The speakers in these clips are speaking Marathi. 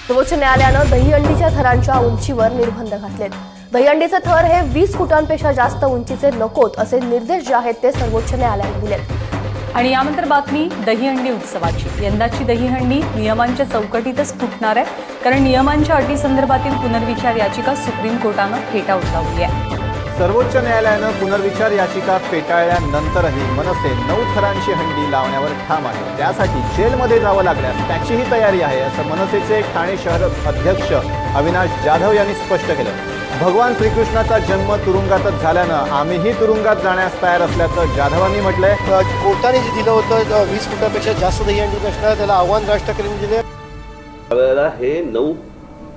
सर्वोच्च न्यायालयानं दहीहंडीच्या थरांच्या उंचीवर निर्बंध घातलेत। दहीहंडीचे थर हे 20 फुटांपेक्षा जास्त उंचीचे नकोत असे निर्देश जे आहेत ते सर्वोच्च न्यायालयाने दिलेत। आणि यानंतर बातमी दहीहंडी उत्सवाची। यंदाची दहीहंडी नियमांच्या चौकटीतच फुटणार आहे, कारण नियमांच्या अटी संदर्भातील पुनर्विचार याचिका सुप्रीम कोर्टानं फेटाळली आहे। सर्वोच्च न्यायालयानं पुनर्विचार याचिका फेटाळल्यानंतरही मनसे 9 थरांची हंडी लावण्यावर ठाम आहे। त्यासाठी जेलमध्ये जावं लागल्यास त्याचीही तयारी आहे, असं मनसेचे ठाणे शहर अध्यक्ष अविनाश जाधव यांनी स्पष्ट केलं। भगवान श्रीकृष्णाचा जन्म तुरुंगातच झाल्यानं आम्हीही तुरुंगात जाण्यास तयार असल्याचं जाधवांनी म्हटलंय। कोर्टाने जे दिलं होतं 20 फुटापेक्षा जास्त दहीहंडी प्रश्न, त्याला आव्हान राज ठाकरेंनी दिले। त्यावेळेला हे 9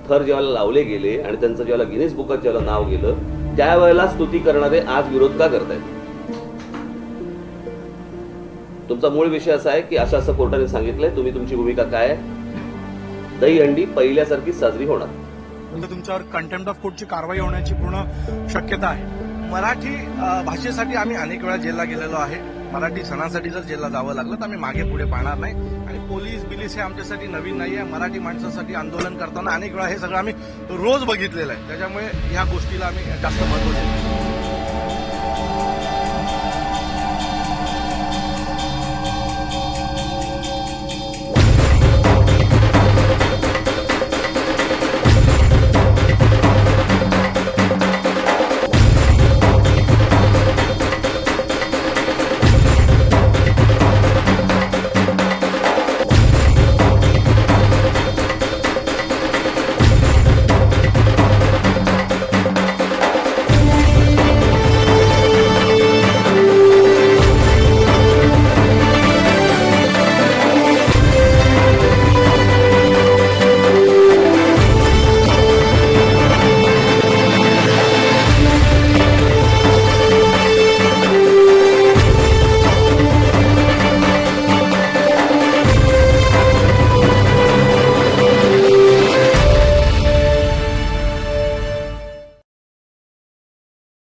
थर जेव्हा लावले गेले आणि त्यांचं जेव्हा गिनीज बुकात जेव्हा नाव गेलं, त्यावेळेला स्तुती करणारे आज विरोध का करतायत? तुमचा मूळ विषय असा आहे की असं कोर्टाने सांगितलंय, तुम्ही तुमची भूमिका काय आहे? दहीहंडी पहिल्यासारखी साजरी होणार, तुमच्यावर कंटेम्प्ट ऑफ कोर्टची कारवाई होण्याची पूर्ण शक्यता आहे। मराठी भाषेसाठी आम्ही अनेक वेळा जेलला गेलेलो आहे। मराठी सणासाठी जर जेलला जावं लागलं तर आम्ही मागे पुढे पाहणार नाही। आणि पोलीस हे आमच्यासाठी नवीन नाही आहे। मराठी माणसासाठी आंदोलन करताना अनेक वेळा हे सगळं आम्ही रोज बघितलेलं आहे, त्याच्यामुळे ह्या गोष्टीला आम्ही जास्त महत्त्व देतो।